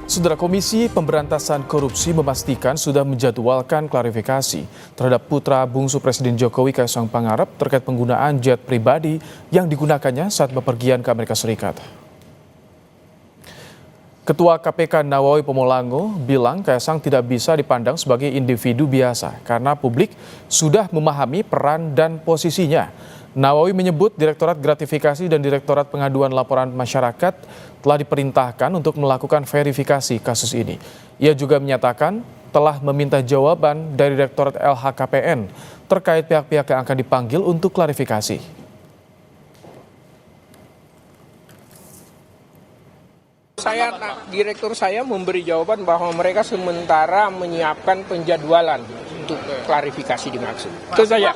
Saudara Komisi Pemberantasan Korupsi memastikan sudah menjadwalkan klarifikasi terhadap putra bungsu Presiden Jokowi Kaisang Pangarep terkait penggunaan jet pribadi yang digunakannya saat bepergian ke Amerika Serikat. Ketua KPK Nawawi Pomolango bilang Kaisang tidak bisa dipandang sebagai individu biasa karena publik sudah memahami peran dan posisinya. Nawawi menyebut Direktorat Gratifikasi dan Direktorat Pengaduan Laporan Masyarakat telah diperintahkan untuk melakukan verifikasi kasus ini. Ia juga menyatakan telah meminta jawaban dari Direktorat LHKPN terkait pihak-pihak yang akan dipanggil untuk klarifikasi. Direktur saya memberi jawaban bahwa mereka sementara menyiapkan penjadwalan untuk klarifikasi dimaksud. Itu saja.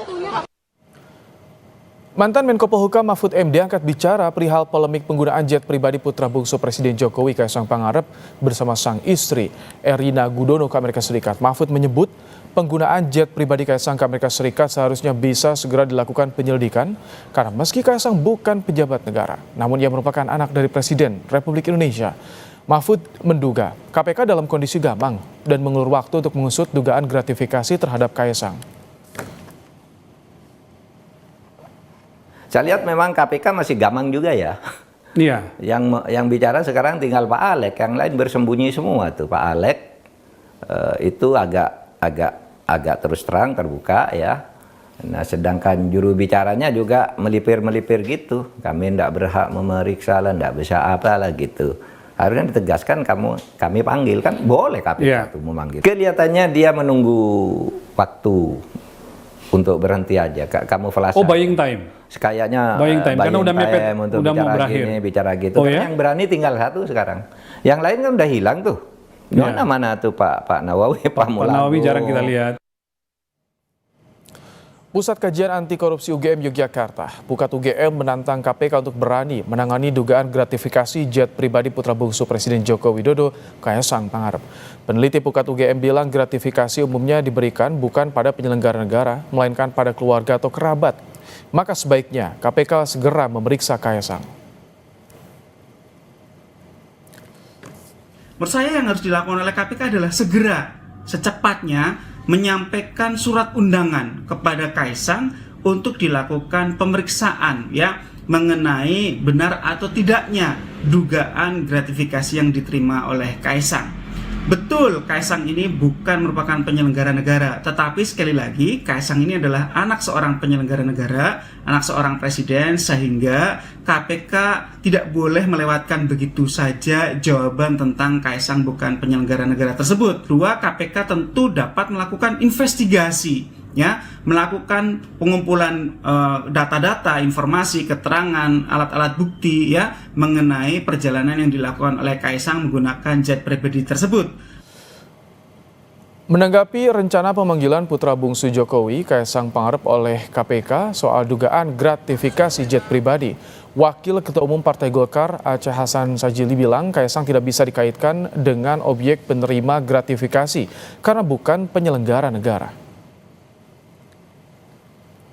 Mantan Menko Polhukam Mahfud MD angkat bicara perihal polemik penggunaan jet pribadi putra bungsu Presiden Jokowi Kaisang Pangarep bersama sang istri Erina Gudono ke Amerika Serikat. Mahfud menyebut penggunaan jet pribadi Kaisang ke Amerika Serikat seharusnya bisa segera dilakukan penyelidikan karena meski Kaisang bukan pejabat negara, namun ia merupakan anak dari Presiden Republik Indonesia. Mahfud menduga KPK dalam kondisi gamang dan mengulur waktu untuk mengusut dugaan gratifikasi terhadap Kaisang. Saya lihat memang KPK masih gamang juga ya. Iya. Yang bicara sekarang tinggal Pak Alek, yang lain bersembunyi semua tuh. Pak Alek itu agak terus terang terbuka ya. Nah, sedangkan juru bicaranya juga melipir-melipir gitu. Kami tidak berhak memeriksa lah, tidak bisa apalah gitu. Harusnya ditegaskan kami panggil, kan boleh KPK itu memanggil. Kelihatannya dia menunggu waktu untuk berhenti aja. Kamu flashback. Oh, buying time. Kayaknya buying time karena udah mepet, untuk udah bicara mau berakhir. gini, bicara gitu. Oh, ya? Yang berani tinggal satu sekarang. Yang lain kan udah hilang tuh. Mana tuh Pak Nawawi, Pak Pomolango. Nawawi jarang kita lihat. Pusat Kajian Anti Korupsi UGM Yogyakarta, Pukat UGM menantang KPK untuk berani menangani dugaan gratifikasi jet pribadi putra bungsu Presiden Joko Widodo, Kaisang Pangarep. Peneliti Pukat UGM bilang gratifikasi umumnya diberikan bukan pada penyelenggara negara, melainkan pada keluarga atau kerabat. Maka sebaiknya KPK segera memeriksa Kaisang. Menurut saya yang harus dilakukan oleh KPK adalah segera, secepatnya menyampaikan surat undangan kepada Kaisang untuk dilakukan pemeriksaan ya mengenai benar atau tidaknya dugaan gratifikasi yang diterima oleh Kaisang. Betul, Kaisang ini bukan merupakan penyelenggara negara, tetapi sekali lagi Kaisang ini adalah anak seorang penyelenggara negara, anak seorang presiden, sehingga KPK tidak boleh melewatkan begitu saja jawaban tentang Kaisang bukan penyelenggara negara tersebut. Dua, KPK tentu dapat melakukan investigasi, ya, melakukan pengumpulan data-data, informasi, keterangan, alat-alat bukti ya mengenai perjalanan yang dilakukan oleh Kaisang menggunakan jet pribadi tersebut. Menanggapi rencana pemanggilan putra bungsu Jokowi Kaisang Pangarep oleh KPK soal dugaan gratifikasi jet pribadi, Wakil Ketua Umum Partai Golkar Aceh Hasan Sajili bilang Kaisang tidak bisa dikaitkan dengan objek penerima gratifikasi karena bukan penyelenggara negara.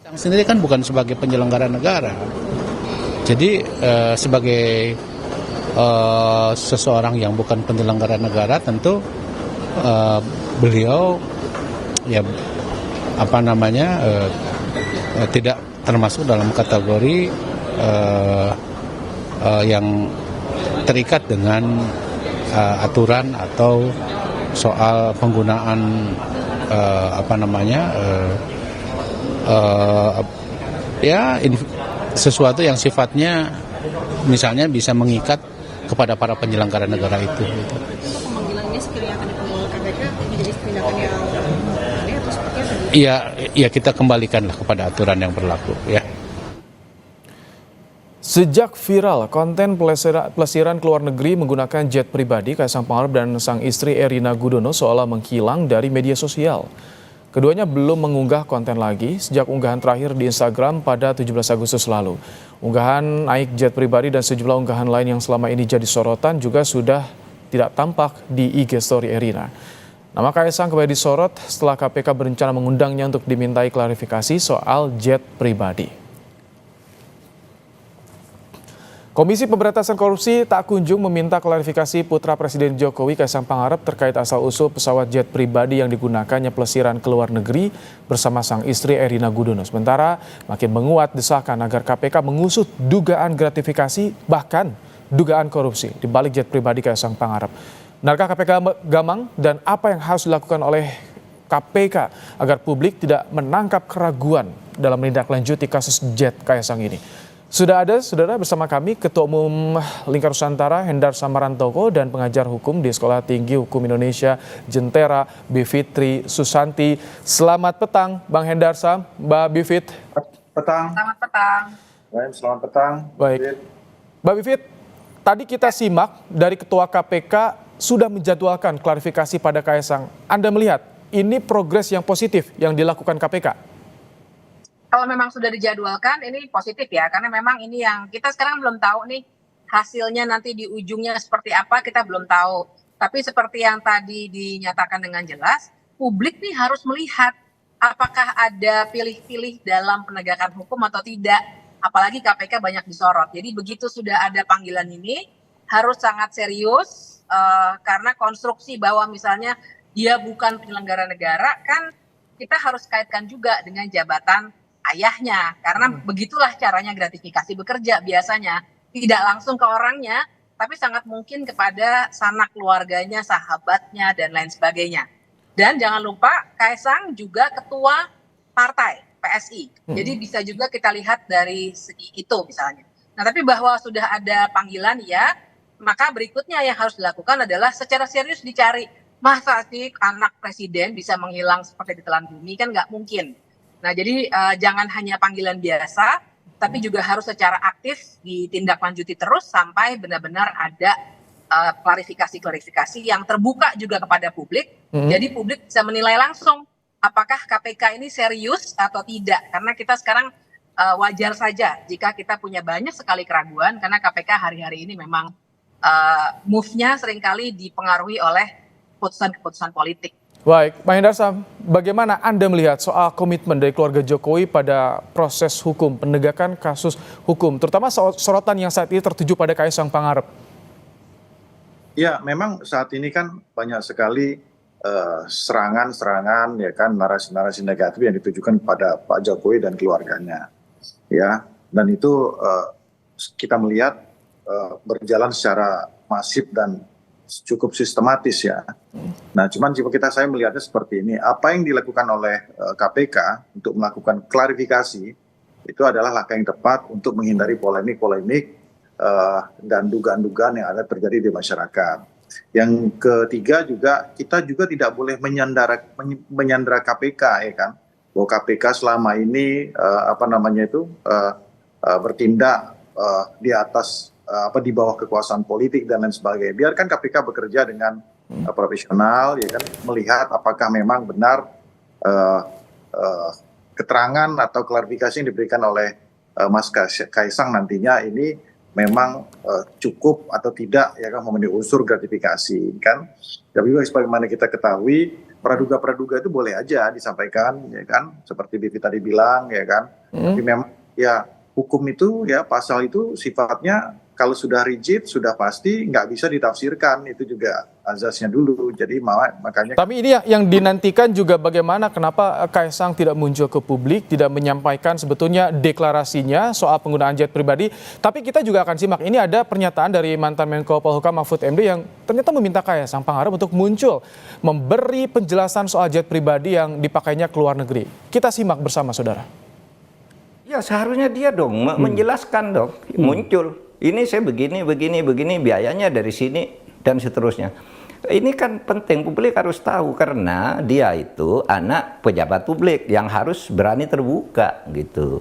Kaisang sendiri kan bukan sebagai penyelenggara negara, jadi sebagai seseorang yang bukan penyelenggara negara tentu beliau ya tidak termasuk dalam kategori yang terikat dengan aturan atau soal penggunaan sesuatu yang sifatnya misalnya bisa mengikat kepada para penyelenggara negara itu. Pemanggilannya sekiranya akan dipanggil KPK menjadi tindakan yang aneh atau seperti apa? Iya, kita kembalikanlah kepada aturan yang berlaku ya. Sejak viral konten pelesiran ke luar negeri menggunakan jet pribadi, Kaisang Pangarep dan sang istri Erina Gudono seolah menghilang dari media sosial. Keduanya belum mengunggah konten lagi sejak unggahan terakhir di Instagram pada 17 Agustus lalu. Unggahan naik jet pribadi dan sejumlah unggahan lain yang selama ini jadi sorotan juga sudah tidak tampak di IG story Erina. Nama Kaisang kembali disorot setelah KPK berencana mengundangnya untuk dimintai klarifikasi soal jet pribadi. Komisi Pemberantasan Korupsi tak kunjung meminta klarifikasi putra Presiden Jokowi Kaisang Pangarep terkait asal-usul pesawat jet pribadi yang digunakannya pelesiran ke luar negeri bersama sang istri Erina Gudono. Sementara makin menguat desakan agar KPK mengusut dugaan gratifikasi bahkan dugaan korupsi di balik jet pribadi Kaisang Pangarep. Benarkah KPK gamang dan apa yang harus dilakukan oleh KPK agar publik tidak menangkap keraguan dalam menindaklanjuti kasus jet Kaisang ini? Sudah ada, saudara, bersama kami Ketua Umum Lingkar Nusantara Hendar Samarantoko dan pengajar hukum di Sekolah Tinggi Hukum Indonesia Jentera, Bivitri Susanti. Selamat petang, Bang Hendar Sam, Mbak Bivit. Petang. Selamat petang. Baik, selamat petang. Baik. Mbak Bivit, tadi kita simak dari Ketua KPK sudah menjadwalkan klarifikasi pada Kaisang. Anda melihat ini progres yang positif yang dilakukan KPK? Kalau memang sudah dijadwalkan ini positif ya, karena memang ini yang kita sekarang belum tahu nih hasilnya nanti di ujungnya seperti apa, kita belum tahu. Tapi seperti yang tadi dinyatakan dengan jelas, publik nih harus melihat apakah ada pilih-pilih dalam penegakan hukum atau tidak. Apalagi KPK banyak disorot. Jadi begitu sudah ada panggilan ini harus sangat serius karena konstruksi bahwa misalnya dia bukan penyelenggara negara kan kita harus kaitkan juga dengan jabatan ayahnya, karena begitulah caranya gratifikasi bekerja biasanya, tidak langsung ke orangnya, tapi sangat mungkin kepada sanak keluarganya, sahabatnya, dan lain sebagainya. Dan jangan lupa Kaisang juga ketua partai PSI, jadi bisa juga kita lihat dari segi itu misalnya. Nah tapi bahwa sudah ada panggilan ya, maka berikutnya yang harus dilakukan adalah secara serius dicari, masa sih anak presiden bisa menghilang seperti ditelan bumi, kan nggak mungkin. Nah jadi jangan hanya panggilan biasa, tapi juga harus secara aktif ditindaklanjuti terus sampai benar-benar ada klarifikasi-klarifikasi yang terbuka juga kepada publik. Jadi publik bisa menilai langsung apakah KPK ini serius atau tidak. Karena kita sekarang wajar saja jika kita punya banyak sekali keraguan, karena KPK hari-hari ini memang move-nya seringkali dipengaruhi oleh keputusan-keputusan politik. Baik, Pak Hendar Sam, bagaimana Anda melihat soal komitmen dari keluarga Jokowi pada proses hukum, penegakan kasus hukum, terutama sorotan yang saat ini tertuju pada Kaisang Pangarep? Ya, memang saat ini kan banyak sekali serangan-serangan, ya kan, narasi-narasi negatif yang ditujukan pada Pak Jokowi dan keluarganya, ya. Dan itu kita melihat berjalan secara masif dan cukup sistematis ya. Nah, cuman saya melihatnya seperti ini. Apa yang dilakukan oleh KPK untuk melakukan klarifikasi itu adalah langkah yang tepat untuk menghindari polemik-polemik dan dugaan-dugaan yang ada terjadi di masyarakat. Yang ketiga juga kita juga tidak boleh menyandera KPK ya kan. Bahwa KPK selama ini bertindak di atas di bawah kekuasaan politik dan lain sebagainya. Biarkan KPK bekerja dengan profesional, ya kan, melihat apakah memang benar keterangan atau klarifikasi yang diberikan oleh Mas Kaisang nantinya ini memang cukup atau tidak, ya kan, memenuhi unsur gratifikasi, kan. Tapi sebagaimana kita ketahui, praduga-praduga itu boleh aja disampaikan, ya kan, seperti Bibi tadi bilang, ya kan. Tapi memang ya hukum itu ya pasal itu sifatnya kalau sudah rigid, sudah pasti nggak bisa ditafsirkan, itu juga azasnya dulu. Jadi makanya. Tapi ini yang dinantikan juga bagaimana kenapa Kaisang tidak muncul ke publik, tidak menyampaikan sebetulnya deklarasinya soal penggunaan jet pribadi. Tapi kita juga akan simak, ini ada pernyataan dari mantan Menko Polhukam Mahfud MD yang ternyata meminta Kaisang Pangarep untuk muncul, memberi penjelasan soal jet pribadi yang dipakainya ke luar negeri. Kita simak bersama, saudara. Ya seharusnya dia dong menjelaskan dong, muncul. Ini saya begini, biayanya dari sini, dan seterusnya. Ini kan penting, publik harus tahu, karena dia itu anak pejabat publik yang harus berani terbuka, gitu.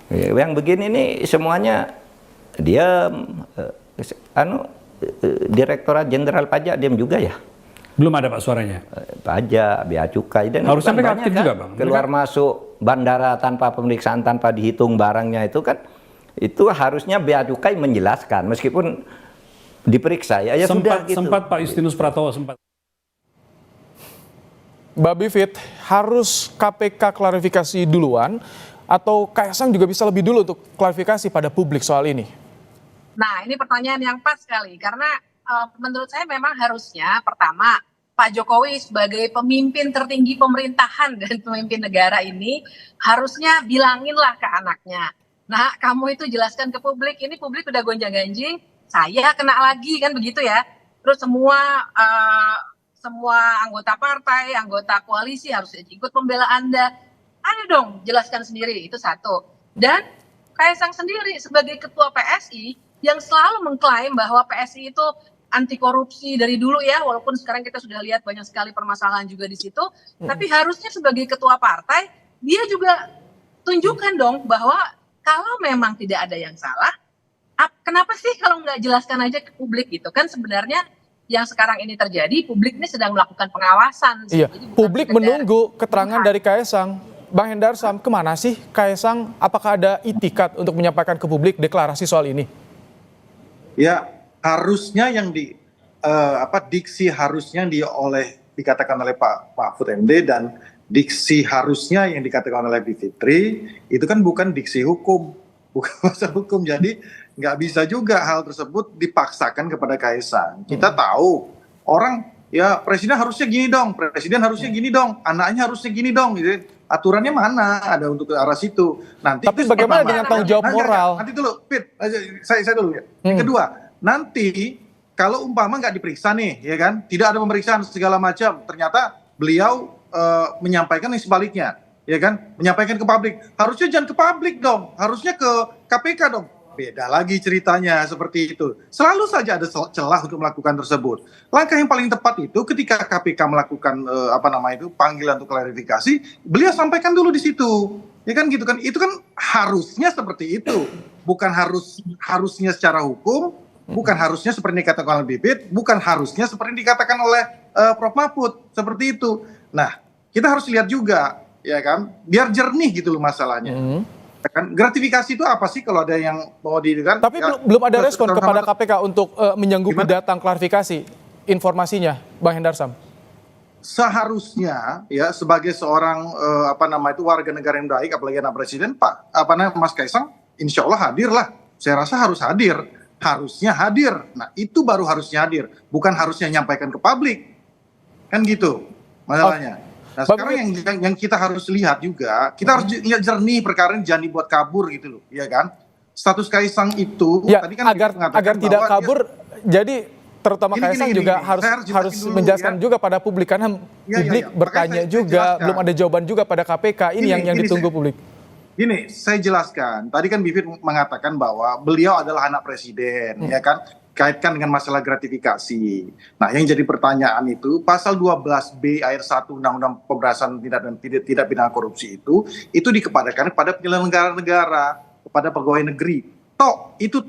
Yang begini nih semuanya, dia, Direktorat Jenderal Pajak, diam juga ya? Belum ada Pak suaranya? Pajak, bea cukai, dan harus sampai aktif kan? juga Bang. Keluar masuk bandara tanpa pemeriksaan, tanpa dihitung barangnya itu kan, itu harusnya bea cukai menjelaskan meskipun diperiksa ya sudah gitu. Sempat Pak Justinus Pratowo sempat. Mbak Bivit, harus KPK klarifikasi duluan atau Kaisang juga bisa lebih dulu untuk klarifikasi pada publik soal ini? Nah, ini pertanyaan yang pas sekali karena menurut saya memang harusnya pertama Pak Jokowi sebagai pemimpin tertinggi pemerintahan dan pemimpin negara ini harusnya bilanginlah ke anaknya. Nah, kamu itu jelaskan ke publik, ini publik udah gonjang-ganjing, saya kena lagi kan begitu ya. Terus semua anggota partai, anggota koalisi harus ikut membela Anda. Ayo dong, jelaskan sendiri, itu satu. Dan Kaisang sendiri sebagai ketua PSI yang selalu mengklaim bahwa PSI itu anti korupsi dari dulu ya, walaupun sekarang kita sudah lihat banyak sekali permasalahan juga di situ, tapi harusnya sebagai ketua partai, dia juga tunjukkan dong bahwa kalau memang tidak ada yang salah, kenapa sih kalau nggak jelaskan aja ke publik gitu kan sebenarnya yang sekarang ini terjadi, publik ini sedang melakukan pengawasan. Iya, Jadi bukan publik sekedar menunggu keterangan dari Kaisang. Bang Hendarsam, kemana sih Kaisang? Apakah ada itikat untuk menyampaikan ke publik deklarasi soal ini? Ya, harusnya yang diksi harusnya dikatakan oleh Pak Mahfud MD dan diksi harusnya yang dikatakan oleh Bu Fitri itu kan bukan diksi hukum, bukan pasal hukum. Jadi nggak bisa juga hal tersebut dipaksakan kepada Kaisang. Kita tahu orang ya presiden harusnya gini dong, presiden harusnya gini dong, anaknya harusnya gini dong, gitu. Aturannya mana ada untuk ke arah situ. Nanti tapi bagaimana dengan tanggung jawab moral? Nanti dulu, Pit, saya dulu ya. Yang kedua, nanti kalau umpama nggak diperiksa nih, ya kan, tidak ada pemeriksaan segala macam, ternyata beliau menyampaikan yang sebaliknya, ya kan, menyampaikan ke publik. Harusnya jangan ke publik dong, harusnya ke KPK dong. Beda lagi ceritanya seperti itu. Selalu saja ada celah untuk melakukan tersebut. Langkah yang paling tepat itu ketika KPK melakukan panggilan untuk klarifikasi, beliau sampaikan dulu di situ. Ya kan gitu kan. Itu kan harusnya seperti itu. Bukan harusnya secara hukum, bukan harusnya seperti dikatakan oleh Bibit, bukan harusnya seperti dikatakan oleh Prof Mahfud, seperti itu. Nah, kita harus lihat juga, ya kan, biar jernih gitu loh masalahnya. Kan gratifikasi itu apa sih kalau ada yang mau didengar? Tapi ya, belum ada respon kepada KPK untuk menyanggupi datang klarifikasi informasinya, Bang Hendarsam. Seharusnya ya sebagai seorang warga negara yang baik, apalagi anak presiden, Mas Kaisang, insya Allah hadir lah. Saya rasa harus hadir, harusnya hadir. Nah itu baru harusnya hadir, bukan harusnya nyampaikan ke publik, kan gitu masalahnya. Nah sekarang yang kita harus lihat juga, kita harus lihat jernih perkara ini, jangan dibuat kabur gitu loh, ya kan? Status Kaisang itu ya, tadi kan agar tidak kabur, jadi terutama Kaisang juga harus menjelaskan juga pada publik karena publik bertanya juga, belum ada jawaban juga pada KPK. Ini yang ditunggu publik. Gini, saya jelaskan. Tadi kan Bibit mengatakan bahwa beliau adalah anak presiden, ya kan? Kaitkan dengan masalah gratifikasi. Nah, yang jadi pertanyaan itu pasal 12B ayat 1 Undang-Undang Pemberantasan Tindak Pidana Korupsi itu dikepada penyelenggara negara, kepada pegawai negeri. Itu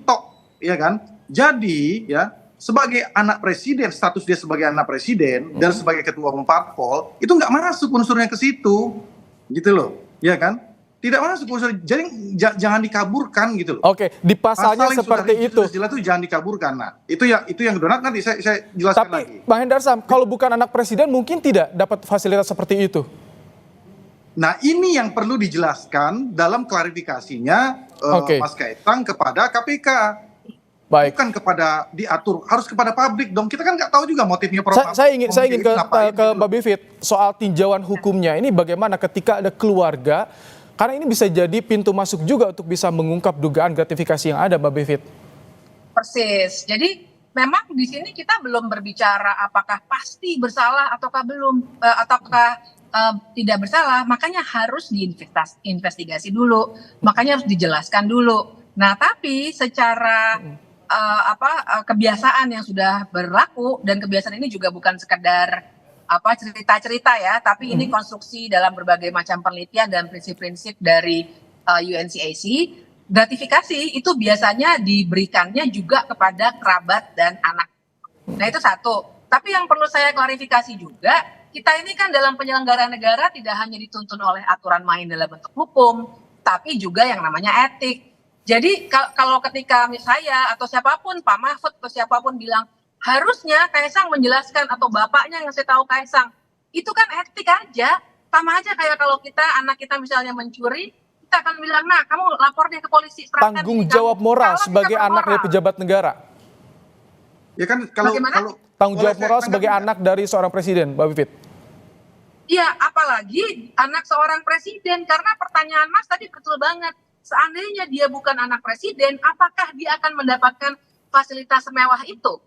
ya kan? Jadi, ya, sebagai anak presiden, status dia sebagai anak presiden dan sebagai ketua umum parpol, itu nggak masuk unsurnya ke situ. Gitu loh, ya kan? Tidak masuk unsur, jadi jangan dikaburkan gitu loh. Oke, di pasalnya seperti itu. Jelas itu jangan dikaburkan. Nah, itu yang donat nanti saya jelaskan lagi. Tapi Bang Hendarsam, kalau bukan anak presiden mungkin tidak dapat fasilitas seperti itu. Nah, ini yang perlu dijelaskan dalam klarifikasinya Mas Kaisang kepada KPK. Baik. Bukan diatur, harus kepada publik dong. Kita kan nggak tahu juga motifnya Prof. Saya ingin ke Mbak Bivit soal tinjauan hukumnya ini, bagaimana ketika ada keluarga. Karena ini bisa jadi pintu masuk juga untuk bisa mengungkap dugaan gratifikasi yang ada, Mbak Bivit. Persis. Jadi memang di sini kita belum berbicara apakah pasti bersalah ataukah belum, tidak bersalah. Makanya harus diinvestigasi dulu. Makanya harus dijelaskan dulu. Nah, tapi secara kebiasaan yang sudah berlaku, dan kebiasaan ini juga bukan sekedar cerita-cerita ya, tapi ini konstruksi dalam berbagai macam penelitian dan prinsip-prinsip dari UNCAC. Gratifikasi itu biasanya diberikannya juga kepada kerabat dan anak. Nah itu satu. Tapi yang perlu saya klarifikasi juga, kita ini kan dalam penyelenggaraan negara tidak hanya dituntun oleh aturan main dalam bentuk hukum, tapi juga yang namanya etik. Jadi kalau ketika saya atau siapapun, Pak Mahfud atau siapapun bilang, harusnya Kaisang menjelaskan atau bapaknya ngasih tahu Kaisang. Itu kan etik aja. Sama aja kayak kalau anak kita misalnya mencuri, kita akan bilang, nah kamu lapor deh ke polisi. serahkan Tanggung diri jawab kamu." moral Kalau sebagai kita anak dari bermoral. pejabat negara. Ya kan kalau Bagaimana? kalau Tanggung boleh jawab saya moral sebagai tanggapi nggak? anak dari seorang presiden, Mbak Vivit. Iya, apalagi anak seorang presiden. Karena pertanyaan Mas tadi betul banget. Seandainya dia bukan anak presiden, apakah dia akan mendapatkan fasilitas semewah itu?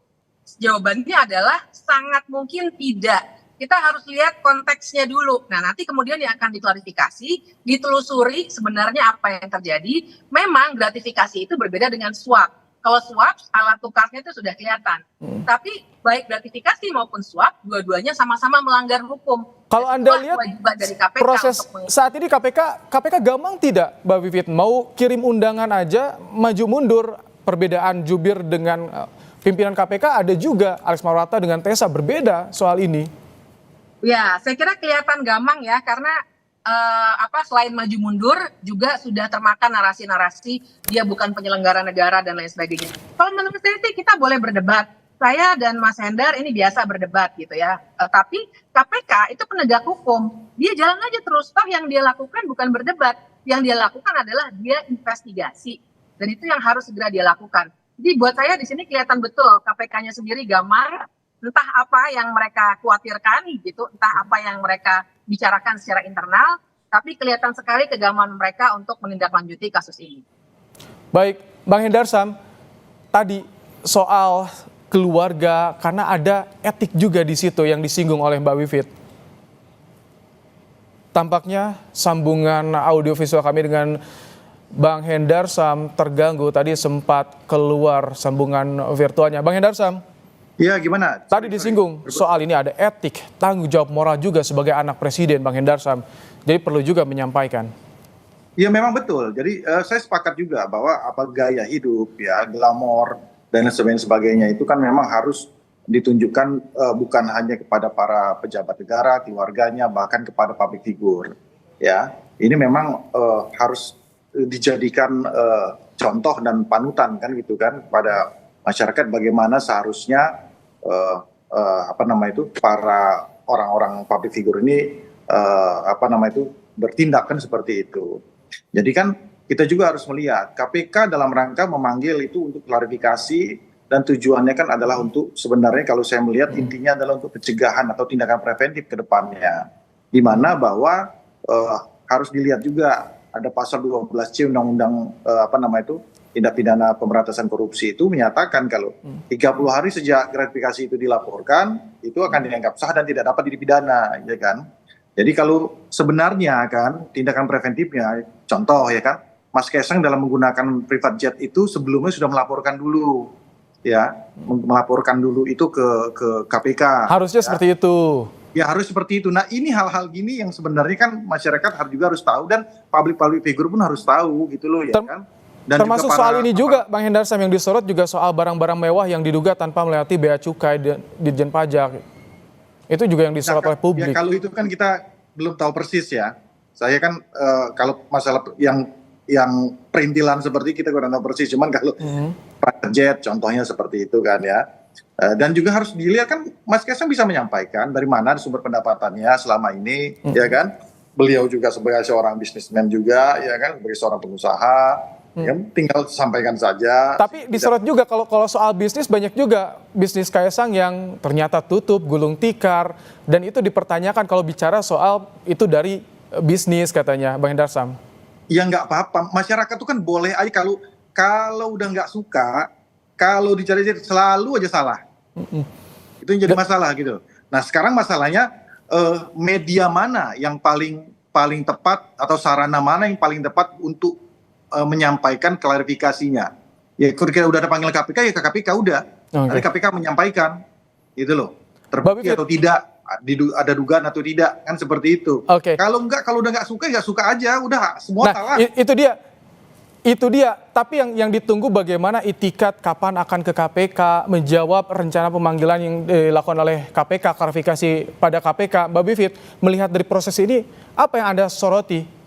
Jawabannya adalah sangat mungkin tidak. Kita harus lihat konteksnya dulu. Nah, nanti kemudian yang akan diklarifikasi, ditelusuri sebenarnya apa yang terjadi. Memang gratifikasi itu berbeda dengan suap. Kalau suap, alat tukarnya itu sudah kelihatan. Tapi baik gratifikasi maupun suap, dua-duanya sama-sama melanggar hukum. Kalau Anda Itulah lihat kewajiban dari KPK proses untuk saat ini KPK gampang tidak, Mbak Vivit? Mau kirim undangan aja, maju mundur. Perbedaan jubir dengan pimpinan KPK ada juga. Alex Marwata dengan Tessa berbeda soal ini. Ya, saya kira kelihatan gampang ya, karena selain maju mundur juga sudah termakan narasi-narasi dia bukan penyelenggara negara dan lain sebagainya. Kalau menurut saya sih kita boleh berdebat. Saya dan Mas Hendar ini biasa berdebat gitu ya. Tapi KPK itu penegak hukum. Dia jalan aja terus. Toh yang dia lakukan bukan berdebat. Yang dia lakukan adalah dia investigasi. Dan itu yang harus segera dia lakukan. Jadi buat saya di sini kelihatan betul KPK-nya sendiri gamang. Entah apa yang mereka khawatirkan gitu, entah apa yang mereka bicarakan secara internal, tapi kelihatan sekali kegaman mereka untuk menindaklanjuti kasus ini. Baik, Bang Hendarsam, tadi soal keluarga, karena ada etik juga di situ yang disinggung oleh Mbak Vivit. Tampaknya sambungan audiovisual kami dengan Bang Hendarsam terganggu, tadi sempat keluar sambungan virtualnya. Bang Hendarsam. Iya, gimana? Tadi disinggung soal ini ada etik, tanggung jawab moral juga sebagai anak presiden, Bang Hendarsam. Jadi perlu juga menyampaikan. Iya, memang betul. Jadi saya sepakat juga bahwa apa gaya hidup ya, glamor dan lain sebagainya itu kan memang harus ditunjukkan bukan hanya kepada para pejabat negara, keluarganya, bahkan kepada public figure. Ya, ini memang harus dijadikan contoh dan panutan kan gitu kan kepada masyarakat bagaimana seharusnya para orang-orang public figure ini bertindak kan seperti itu. Jadi kan kita juga harus melihat KPK dalam rangka memanggil itu untuk klarifikasi dan tujuannya kan adalah untuk sebenarnya kalau saya melihat intinya adalah untuk pencegahan atau tindakan preventif ke depannya. Di mana bahwa harus dilihat juga ada pasal 12C Undang-Undang tindak pidana pemberantasan korupsi itu menyatakan kalau 30 hari sejak gratifikasi itu dilaporkan itu akan dianggap sah dan tidak dapat dipidana, ya kan? Jadi kalau sebenarnya kan tindakan preventifnya, contoh ya kan, Mas Kaisang dalam menggunakan private jet itu sebelumnya sudah melaporkan dulu, ya, melaporkan dulu itu ke KPK. Harusnya ya. seperti itu. Ya harus seperti itu. Nah ini hal-hal gini yang sebenarnya kan masyarakat juga harus tahu dan public figure pun harus tahu gitu loh ya kan. Dan termasuk juga soal ini juga Bang Hendarsam yang disorot juga soal barang-barang mewah yang diduga tanpa melewati bea cukai dan Ditjen Pajak. Itu juga yang disorot oleh publik. Ya kalau itu kan kita belum tahu persis ya. Saya kan kalau masalah yang perintilan seperti kita kurang tahu persis. Cuman kalau private jet contohnya seperti itu kan ya. Dan juga harus dilihat kan Mas Kaisang bisa menyampaikan dari mana sumber pendapatannya selama ini ya kan. Beliau juga sebagai seorang bisnismen juga ya kan, sebagai seorang pengusaha. Ya, tinggal sampaikan saja. Tapi disorot juga kalau soal bisnis, banyak juga bisnis Kaisang yang ternyata tutup, gulung tikar, dan itu dipertanyakan kalau bicara soal itu dari bisnis katanya, Bang Hendarsam. Ya nggak apa-apa, masyarakat itu kan boleh aja kalau udah nggak suka, kalau dicari selalu aja salah. Itu yang jadi masalah gitu. Nah sekarang masalahnya media mana yang paling tepat atau sarana mana yang paling tepat untuk menyampaikan klarifikasinya. Ya kalau udah ada panggil KPK ya ke KPK udah. Nanti KPK menyampaikan gitu loh. Terbukti atau tidak, ada dugaan atau tidak, kan seperti itu. Kalau udah nggak suka aja, udah semua salah. Itu dia. Tapi yang ditunggu bagaimana itikat kapan akan ke KPK menjawab rencana pemanggilan yang dilakukan oleh KPK, klarifikasi pada KPK. Mbak Vivit, melihat dari proses ini, apa yang Anda soroti?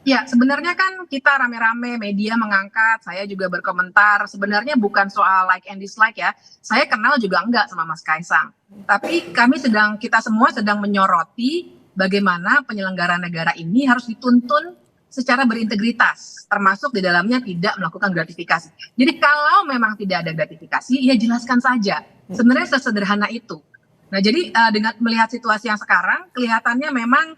Ya, sebenarnya kan kita rame-rame media mengangkat, saya juga berkomentar, sebenarnya bukan soal like and dislike ya, saya kenal juga enggak sama Mas Kaisang. Tapi kita semua sedang menyoroti bagaimana penyelenggara negara ini harus dituntun secara berintegritas, termasuk di dalamnya tidak melakukan gratifikasi. Jadi kalau memang tidak ada gratifikasi, ya jelaskan saja. Sebenarnya sesederhana itu. Nah, jadi dengan melihat situasi yang sekarang, kelihatannya memang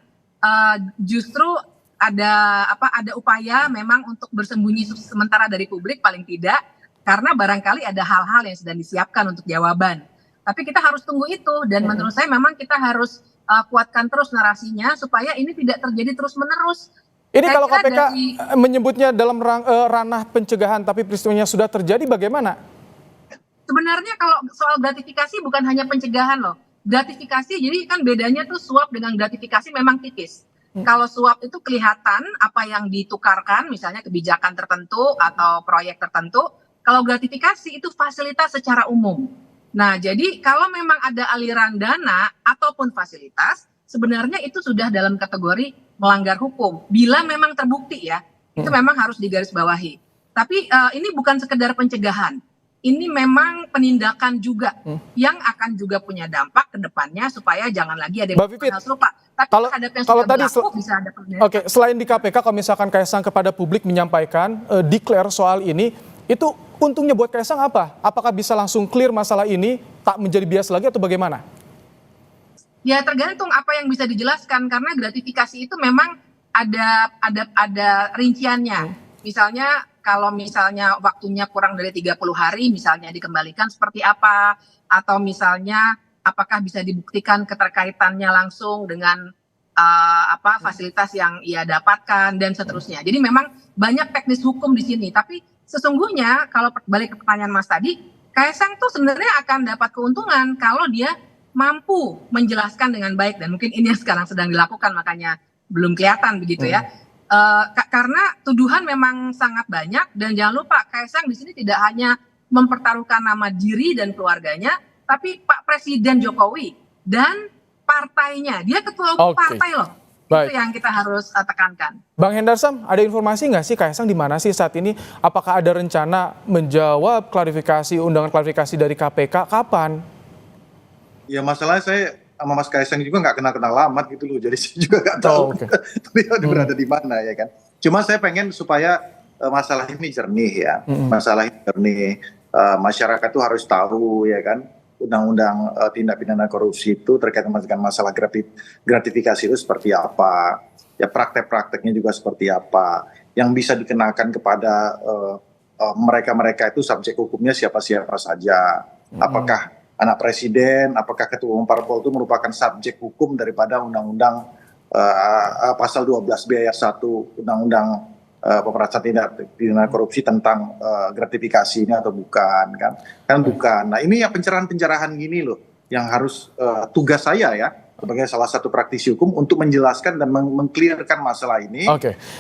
justru ada upaya memang untuk bersembunyi sementara dari publik paling tidak, karena barangkali ada hal-hal yang sedang disiapkan untuk jawaban. Tapi kita harus tunggu itu, dan menurut saya memang kita harus kuatkan terus narasinya supaya ini tidak terjadi terus-menerus. Ini kalau KPK menyebutnya dalam ranah pencegahan, tapi peristiwanya sudah terjadi, bagaimana? Sebenarnya kalau soal gratifikasi bukan hanya pencegahan loh. Gratifikasi, jadi kan bedanya tuh suap dengan gratifikasi memang tipis. Kalau suap itu kelihatan apa yang ditukarkan, misalnya kebijakan tertentu atau proyek tertentu. Kalau gratifikasi itu fasilitas secara umum. Nah, jadi kalau memang ada aliran dana ataupun fasilitas, sebenarnya itu sudah dalam kategori melanggar hukum. Bila memang terbukti ya, itu memang harus digarisbawahi. Tapi ini bukan sekedar pencegahan. Ini memang penindakan juga yang akan juga punya dampak ke depannya supaya jangan lagi ada yang hal serupa. Tapi terhadap yang sudah berlaku bisa ada penindakan. Oke, selain di KPK, kalau misalkan Kaisang kepada publik menyampaikan declare soal ini, itu untungnya buat Kaisang apa? Apakah bisa langsung clear masalah ini, tak menjadi bias lagi atau bagaimana? Ya tergantung apa yang bisa dijelaskan, karena gratifikasi itu memang ada rinciannya. Misalnya kalau misalnya waktunya kurang dari 30 hari misalnya dikembalikan seperti apa, atau misalnya apakah bisa dibuktikan keterkaitannya langsung dengan fasilitas yang ia dapatkan dan seterusnya. Jadi memang banyak teknis hukum di sini, tapi sesungguhnya kalau balik ke pertanyaan Mas tadi, Kaisang tuh sebenarnya akan dapat keuntungan kalau dia mampu menjelaskan dengan baik, dan mungkin ini yang sekarang sedang dilakukan makanya belum kelihatan begitu ya. Karena tuduhan memang sangat banyak, dan jangan lupa Kaisang di sini tidak hanya mempertaruhkan nama diri dan keluarganya, tapi Pak Presiden Jokowi dan partainya. Dia ketua umum partai loh. Baik. Itu yang kita harus tekankan. Bang Hendarsam, ada informasi nggak sih Kaisang di mana sih saat ini? Apakah ada rencana menjawab undangan klarifikasi dari KPK? Kapan? Ya masalahnya saya sama Mas Kaisang juga nggak kenal amat gitu loh, jadi saya juga nggak tahu beliau berada di mana ya kan. Cuma saya pengen supaya masalah ini jernih ya, masalah ini jernih, masyarakat tuh harus tahu ya kan, undang-undang tindak pidana korupsi itu terkait dengan masalah gratifikasi itu seperti apa, ya praktek-prakteknya juga seperti apa, yang bisa dikenakan kepada mereka-mereka itu subjek hukumnya siapa-siapa saja, apakah anak presiden, apakah ketua umum parpol itu merupakan subjek hukum daripada undang-undang pasal 12B ayat 1 undang-undang pemberantasan tindak pidana korupsi tentang gratifikasi ini atau bukan kan bukan. Nah ini ya pencerahan-pencerahan gini loh yang harus tugas saya ya sebagai salah satu praktisi hukum untuk menjelaskan dan mengklirkan masalah ini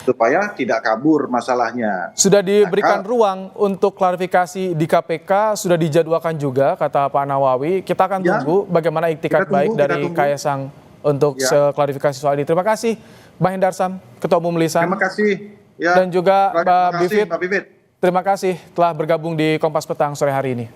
supaya tidak kabur masalahnya. Sudah diberikan ruang untuk klarifikasi di KPK, sudah dijadwalkan juga kata Pak Nawawi. Kita akan tunggu bagaimana iktikat baik dari Kaisang untuk klarifikasi soal ini. Terima kasih Bang Hendarsam, Ketua Umum Lisan. Terima kasih. Ya, dan juga Mbak Bivit. Terima kasih telah bergabung di Kompas Petang sore hari ini.